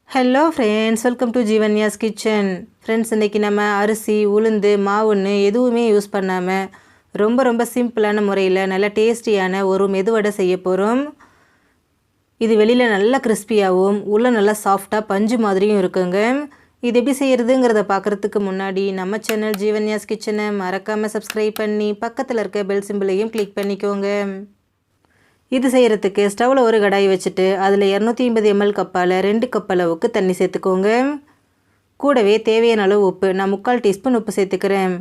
Hello friends, welcome to Jeevanya's kitchen. Friends, இன்றைக்கி நம்ம அரிசி உளுந்து மாவுன்னு எதுவுமே யூஸ் பண்ணாமல் ரொம்ப சிம்பிளான முறையில் நல்ல டேஸ்டியான ஒரு மெதுவடை செய்ய போகிறோம். இது வெளியில் நல்லா கிறிஸ்பியாகவும் உள்ளே நல்லா சாஃப்டாக பஞ்சு மாதிரியும் இருக்குங்க. இது எப்படி செய்கிறதுங்கிறத பார்க்குறதுக்கு முன்னாடி நம்ம சேனல் ஜீவன்யாஸ் கிச்சனை மறக்காமல் சப்ஸ்கிரைப் பண்ணி பக்கத்தில் இருக்க பெல் சிம்பிளையும் கிளிக் பண்ணிக்கோங்க. இது செய்கிறதுக்கு ஸ்டவ்வில் ஒரு கடாய் வச்சுட்டு அதில் 250 ml கப்பால் 2 கப் அளவுக்கு தண்ணி சேர்த்துக்கோங்க. கூடவே தேவையான அளவு உப்பு, நான் 3/4 டீஸ்பூன் உப்பு சேர்த்துக்கிறேன்.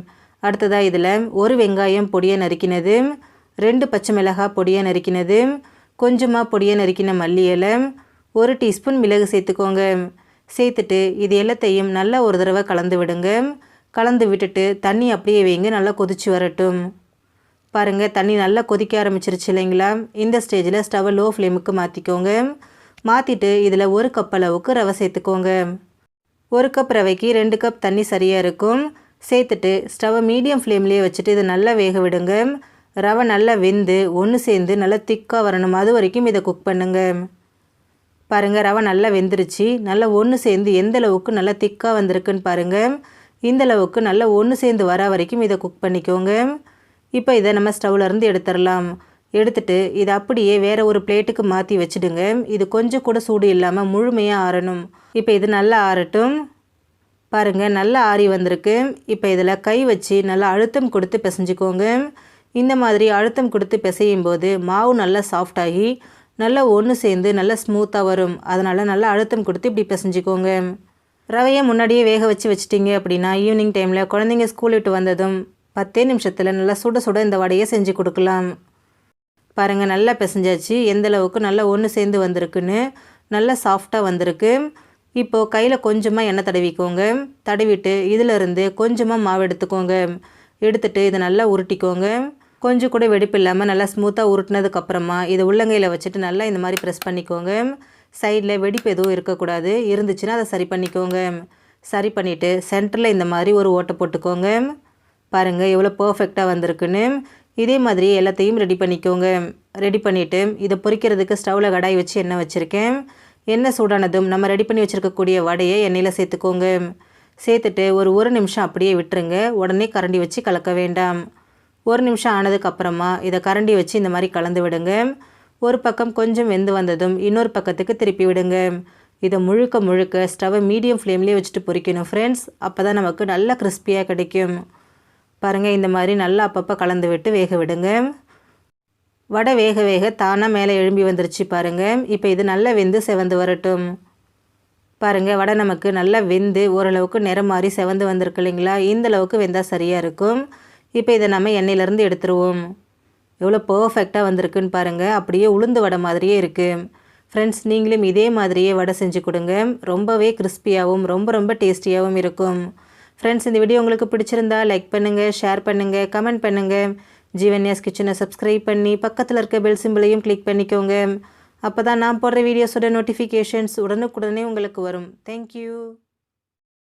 அடுத்ததாக இதில் ஒரு வெங்காயம் பொடியை நறுக்கினது, 2 பச்சை மிளகாய் பொடியை நறுக்கினது, கொஞ்சமாக பொடியை நறுக்கின மல்லி இலை, 1 டீஸ்பூன் மிளகு சேர்த்துக்கோங்க. சேர்த்துட்டு இது எல்லாத்தையும் நல்லா ஒரு தடவை கலந்து விடுங்க. கலந்து விட்டுட்டு தண்ணி அப்படியே வைங்க, நல்லா கொதிச்சு வரட்டும். பாருங்கள், தண்ணி நல்லா கொதிக்க ஆரம்பிச்சிருச்சு இல்லைங்களா? இந்த ஸ்டேஜில் ஸ்டவ்வை லோ ஃப்ளேமுக்கு மாற்றிக்கோங்க. மாற்றிட்டு இதில் 1 கப் அளவுக்கு ரவை சேர்த்துக்கோங்க. 1 கப் ரவைக்கு 2 கப் தண்ணி சரியாக இருக்கும். சேர்த்துட்டு ஸ்டவ்வை மீடியம் ஃப்ளேம்லேயே வச்சுட்டு இதை நல்லா வேக விடுங்க. ரவை நல்லா வெந்து ஒன்று சேர்ந்து நல்லா திக்காக வரணும், அது வரைக்கும் இதை குக் பண்ணுங்க. பாருங்கள், ரவை நல்லா வெந்துருச்சு. நல்லா ஒன்று சேர்ந்து எந்த அளவுக்கு நல்லா திக்காக வந்திருக்குன்னு பாருங்கள். இந்தளவுக்கு நல்லா ஒன்று சேர்ந்து வர வரைக்கும் இதை குக் பண்ணிக்கோங்க. இப்போ இதை நம்ம ஸ்டவ்லேருந்து எடுத்துடலாம். எடுத்துட்டு இதை அப்படியே வேறு ஒரு பிளேட்டுக்கு மாற்றி வச்சுடுங்க. இது கொஞ்சம் கூட சூடு இல்லாமல் முழுமையாக ஆறணும். இப்போ இது நல்லா ஆறட்டும். பாருங்கள், நல்லா ஆறி வந்திருக்கு. இப்போ இதில் கை வச்சு நல்லா அழுத்தம் கொடுத்து பிசைஞ்சிக்கோங்க. இந்த மாதிரி அழுத்தம் கொடுத்து பிசையும் போது மாவு நல்லா சாஃப்டாகி நல்லா ஒன்று சேர்ந்து நல்லா ஸ்மூத்தாக வரும். அதனால் நல்லா அழுத்தம் கொடுத்து இப்படி பிசைஞ்சிக்கோங்க. ரவையை முன்னாடியே வேக வச்சுட்டிங்க அப்படின்னா ஈவினிங் டைமில் குழந்தைங்க ஸ்கூல் விட்டு வந்ததும் 10 நிமிஷத்தில் நல்லா சுட சுட இந்த வடையை செஞ்சு கொடுக்கலாம். பாருங்கள், நல்லா பிசைஞ்சாச்சு. எந்தளவுக்கு நல்லா ஒன்று சேர்ந்து வந்திருக்குன்னு நல்லா சாஃப்டாக வந்திருக்கு. இப்போது கையில் கொஞ்சமாக எண்ணெய் தடவிக்கோங்க. தடவிட்டு இதிலிருந்து கொஞ்சமாக மாவு எடுத்துக்கோங்க. எடுத்துகிட்டு இதை நல்லா உருட்டிக்கோங்க. கொஞ்சம் கூட வெடிப்பு இல்லாமல் நல்லா ஸ்மூத்தாக உருட்டினதுக்கப்புறமா இதை உள்ளங்கையில் வச்சுட்டு நல்லா இந்த மாதிரி ப்ரெஸ் பண்ணிக்கோங்க. சைடில் வெடிப்பு எதுவும் இருக்கக்கூடாது, இருந்துச்சுன்னா அதை சரி பண்ணிக்கோங்க. சரி பண்ணிவிட்டு சென்டரில் இந்த மாதிரி ஒரு ஓட்டை போட்டுக்கோங்க. பாருங்கள் எவ்வளோ பர்ஃபெக்டாக வந்திருக்குன்னு. இதே மாதிரி எல்லாத்தையும் ரெடி பண்ணிக்கோங்க. ரெடி பண்ணிவிட்டு இதை பொரிக்கிறதுக்கு ஸ்டவ்வில் கடாய் வச்சு எண்ணெய் வச்சுருக்கேன். எண்ணெய் சூடானதும் நம்ம ரெடி பண்ணி வச்சுருக்கக்கூடிய வடையை எண்ணெயில் சேர்த்துக்கோங்க. சேர்த்துட்டு ஒரு நிமிஷம் அப்படியே விட்டுருங்க. உடனே கரண்டி வச்சு கலக்க வேண்டாம். 1 நிமிஷம் ஆனதுக்கப்புறமா இதை கரண்டி வச்சு இந்த மாதிரி கலந்து விடுங்க. ஒரு பக்கம் கொஞ்சம் வெந்து வந்ததும் இன்னொரு பக்கத்துக்கு திருப்பி விடுங்க. இதை முழுக்க ஸ்டவ்வை மீடியம் ஃப்ளேம்லேயே வச்சுட்டு பொரிக்கணும் ஃப்ரெண்ட்ஸ். அப்போ தான் நமக்கு நல்லா கிறிஸ்பியாக கிடைக்கும். பாருங்கள், இந்த மாதிரி நல்லா அப்பப்போ கலந்து விட்டு வேக விடுங்க. வடை வேக தானாக மேலே எழும்பி வந்துருச்சு பாருங்கள். இப்போ இது நல்லா வெந்து செவந்து வரட்டும். பாருங்கள், வடை நமக்கு நல்லா வெந்து ஓரளவுக்கு நிறம் மாறி செவந்து வந்திருக்கு இல்லைங்களா? இந்த அளவுக்கு வெந்தால் சரியாக இருக்கும். இப்போ இதை நம்ம எண்ணெயிலேருந்து எடுத்துருவோம். எவ்வளோ பர்ஃபெக்டாக வந்திருக்குன்னு பாருங்கள். அப்படியே உளுந்து வடை மாதிரியே இருக்குது. ஃப்ரெண்ட்ஸ், நீங்களும் இதே மாதிரியே வடை செஞ்சு கொடுங்க. ரொம்பவே கிறிஸ்பியாகவும் ரொம்ப டேஸ்டியாகவும் இருக்கும். ஃப்ரெண்ட்ஸ், இந்த வீடியோ உங்களுக்கு பிடிச்சிருந்தா லைக் பண்ணுங்கள், ஷேர் பண்ணுங்கள், கமெண்ட் பண்ணுங்கள். ஜீவன்யாஸ் கிச்சனை சப்ஸ்கிரைப் பண்ணி பக்கத்தில் இருக்க பெல் சிம்பிளையும் கிளிக் பண்ணிக்கோங்க. அப்போ தான் நான் போடுற வீடியோஸோட நோட்டிஃபிகேஷன்ஸ் உடனுக்குடனே உங்களுக்கு வரும். தேங்க்யூ.